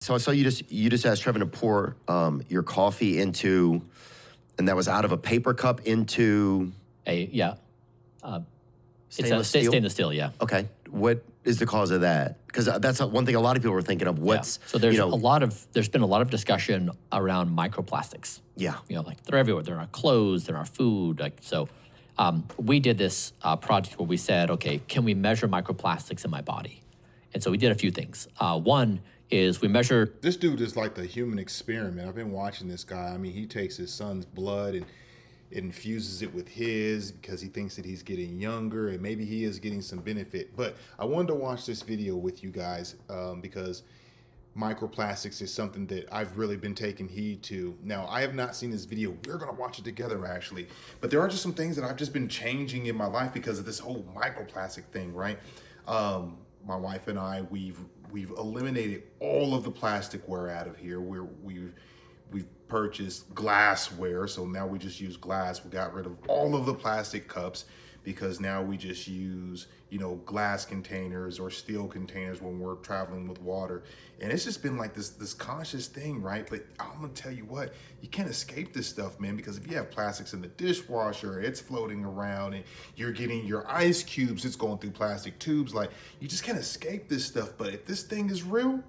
So I saw you just asked Trevin to pour your coffee into, and that was out of a paper cup into stainless steel. Stainless steel, yeah. Okay, what is the cause of that? Because that's one thing a lot of people are thinking of. What's So there's there's been a lot of discussion around microplastics. Yeah, Like they're everywhere. They're in our clothes, they're in our food. We did this project where we said, okay, can we measure microplastics in my body? And so we did a few things. One is we measured. This dude is like the human experiment. I've been watching this guy. I mean, he takes his son's blood and infuses it with his because he thinks that he's getting younger and maybe he is getting some benefit. But I wanted to watch this video with you guys because microplastics is something that I've really been taking heed to. Now, I have not seen this video. We're going to watch it together, actually. But there are just some things that I've just been changing in my life because of this whole microplastic thing, right? My wife and I, we've eliminated all of the plasticware out of here. We've purchased glassware, so now we just use glass. We got rid of all of the plastic cups because now we just use, glass containers or steel containers when we're traveling with water. And it's just been like this conscious thing, right? But I'm gonna tell you what, you can't escape this stuff, man, because if you have plastics in the dishwasher, it's floating around and you're getting your ice cubes, it's going through plastic tubes. Like, you just can't escape this stuff. But if this thing is real,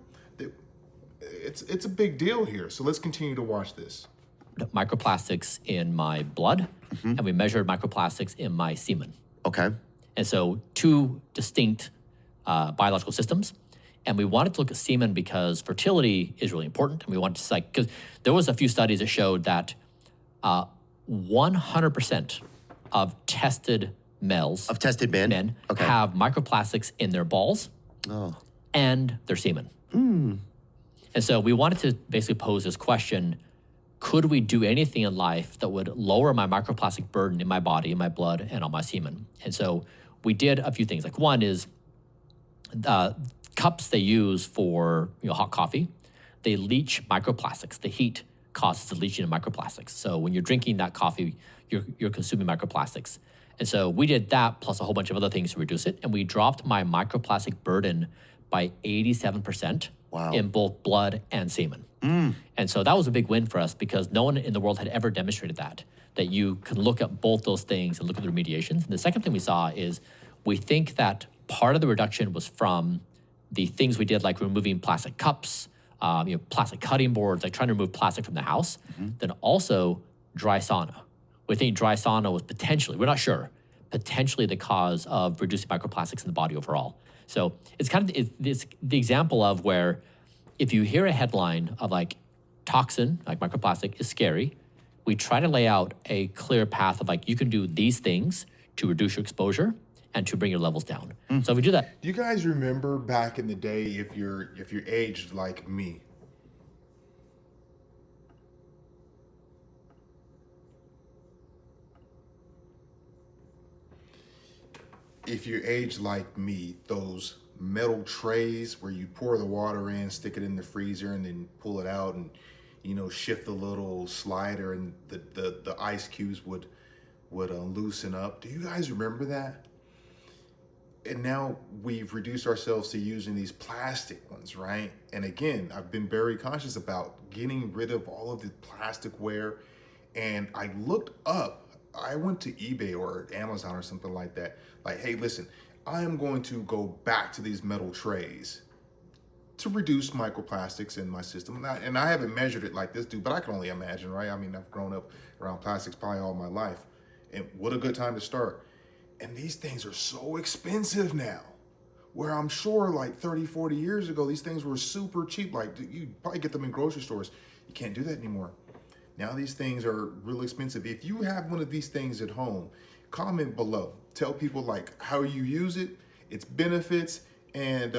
it's a big deal here. So let's continue to watch this. Microplastics in my blood, and we measured microplastics in my semen. okay. And so two distinct biological systems. And we wanted to look at semen because fertility is really important. And we wanted to because there was a few studies that showed that 100% of tested males, Of tested men? Okay. have microplastics in their balls and their semen. And so we wanted to basically pose this question: could we do anything in life that would lower my microplastic burden in my body, in my blood, and on my semen? And so we did a few things. Like, one is cups they use for hot coffee, they leach microplastics. The heat causes the leaching of microplastics. So when you're drinking that coffee, you're consuming microplastics. And so we did that plus a whole bunch of other things to reduce it. And we dropped my microplastic burden by 87% in both blood and semen. And so that was a big win for us because no one in the world had ever demonstrated that you can look at both those things and look at the remediations. And the second thing we saw is we think that part of the reduction was from the things we did, like removing plastic cups, plastic cutting boards, like trying to remove plastic from the house. Then also dry sauna. We think dry sauna was potentially, we're not sure, potentially the cause of reducing microplastics in the body overall. So it's it's the example of where if you hear a headline of like toxin, like microplastic, is scary, we try to lay out a clear path of like, you can do these things to reduce your exposure and to bring your levels down. So if we do that. Do you guys remember back in the day, if you're aged like me, those metal trays where you pour the water in, stick it in the freezer, and then pull it out and shift the little slider and the ice cubes would loosen up. Do you guys remember that? And now we've reduced ourselves to using these plastic ones, right? And again, I've been very conscious about getting rid of all of the plasticware. And I looked up, I went to eBay or Amazon or something like that. Like, hey, listen, I am going to go back to these metal trays to reduce microplastics in my system. And I haven't measured it like this dude, but I can only imagine, right? I mean, I've grown up around plastics probably all my life. And what a good time to start. And these things are so expensive now, where I'm sure like 30, 40 years ago, these things were super cheap. Like, you probably get them in grocery stores. You can't do that anymore. Now these things are real expensive. If you have one of these things at home, comment below. Tell people like how you use it, its benefits, and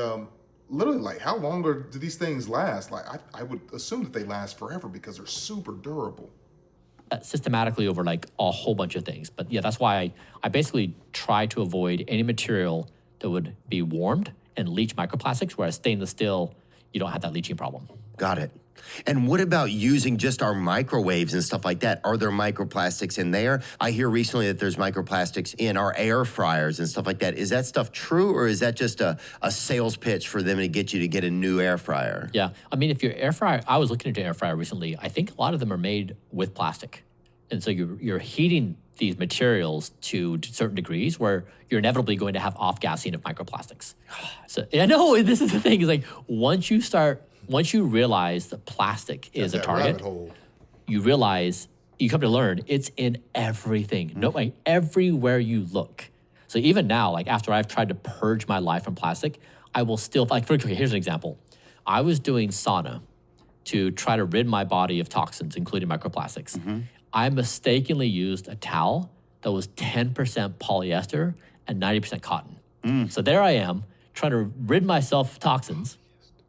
literally like how long do these things last? Like I would assume that they last forever because they're super durable. Systematically over like a whole bunch of things. But yeah, that's why I basically try to avoid any material that would be warmed and leach microplastics, whereas stainless steel, you don't have that leaching problem. Got it. And what about using just our microwaves and stuff like that? Are there microplastics in there? I hear recently that there's microplastics in our air fryers and stuff like that. Is that stuff true, or is that just a sales pitch for them to get you to get a new air fryer? Yeah. I mean, if your air fryer, I was looking into air fryer recently. I think a lot of them are made with plastic. And so you're heating these materials to certain degrees where you're inevitably going to have off-gassing of microplastics. So I know this is the thing, is like once you realize that plastic is a target, you realize, you come to learn it's in everything. No, like everywhere you look. So even now, like after I've tried to purge my life from plastic, I will still, like, okay, here's an example. I was doing sauna to try to rid my body of toxins, including microplastics. I mistakenly used a towel that was 10% polyester and 90% cotton. So there I am trying to rid myself of toxins,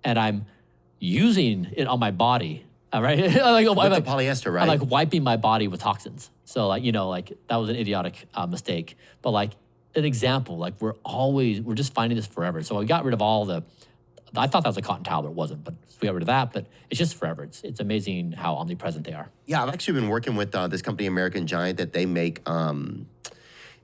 and I'm using it on my body, right? With the polyester, right? I'm like wiping my body with toxins. So like, like that was an idiotic mistake. But like an example, like we're just finding this forever. So we got rid of I thought that was a cotton towel, but it wasn't. But we got rid of that, but it's just forever. It's amazing how omnipresent they are. Yeah, I've actually been working with this company, American Giant, that they make,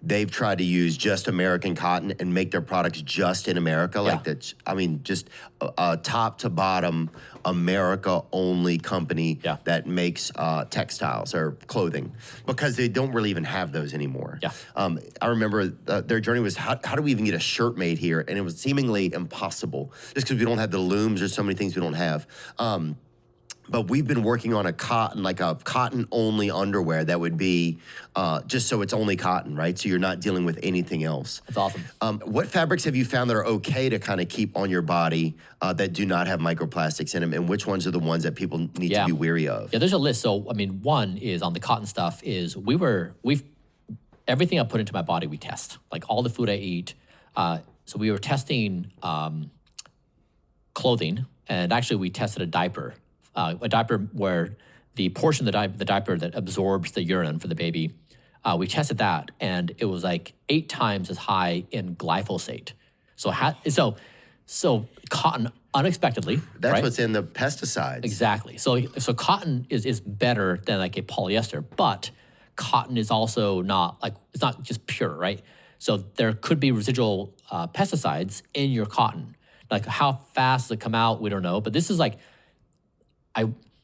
they've tried to use just American cotton and make their products just in America. Like that's, I mean, just a top to bottom America only company that makes textiles or clothing, because they don't really even have those anymore. Yeah. I remember their journey was, how do we even get a shirt made here? And it was seemingly impossible just because we don't have the looms. There's so many things we don't have. But we've been working on a cotton only underwear that would be just so it's only cotton, right? So you're not dealing with anything else. That's awesome. What fabrics have you found that are okay to kind of keep on your body that do not have microplastics in them? And which ones are the ones that people need to be wary of? Yeah, there's a list. So, I mean, one is on the cotton stuff is everything I put into my body, we test. Like all the food I eat. So we were testing clothing, and actually we tested a diaper where the portion of the diaper that absorbs the urine for the baby, we tested that, and it was like 8 times as high in glyphosate. So cotton, unexpectedly. That's right? what's in the pesticides. Exactly. So cotton is better than like a polyester, but cotton is also not like, it's not just pure, right? So there could be residual pesticides in your cotton. Like how fast does it come out? We don't know. But this is like,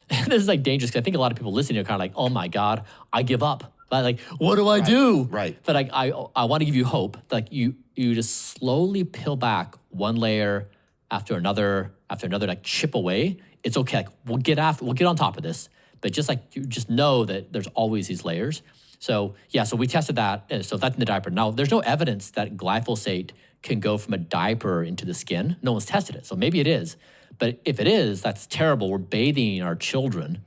this is like dangerous, because I think a lot of people listening are kind of like, oh my God, I give up. But like, what do I do? Right. But like, I want to give you hope. Like you just slowly peel back one layer after another, like chip away. It's okay. Like we'll get on top of this. But just like, you just know that there's always these layers. So yeah, so we tested that. So that's in the diaper. Now, there's no evidence that glyphosate can go from a diaper into the skin. No one's tested it. So maybe it is. But if it is, that's terrible. We're bathing our children,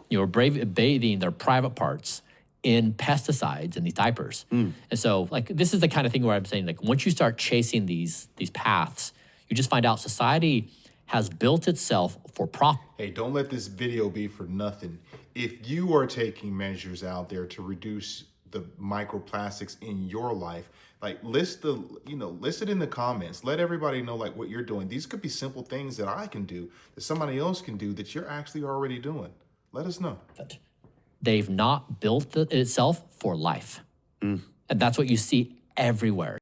we're bathing their private parts in pesticides in these diapers. And so like, this is the kind of thing where I'm saying, like, once you start chasing these paths, you just find out society has built itself for profit. Hey, don't let this video be for nothing. If you are taking measures out there to reduce the microplastics in your life, like list it in the comments. Let everybody know like what you're doing. These could be simple things that I can do, that somebody else can do, that you're actually already doing. Let us know. They've not built itself for life. And that's what you see everywhere.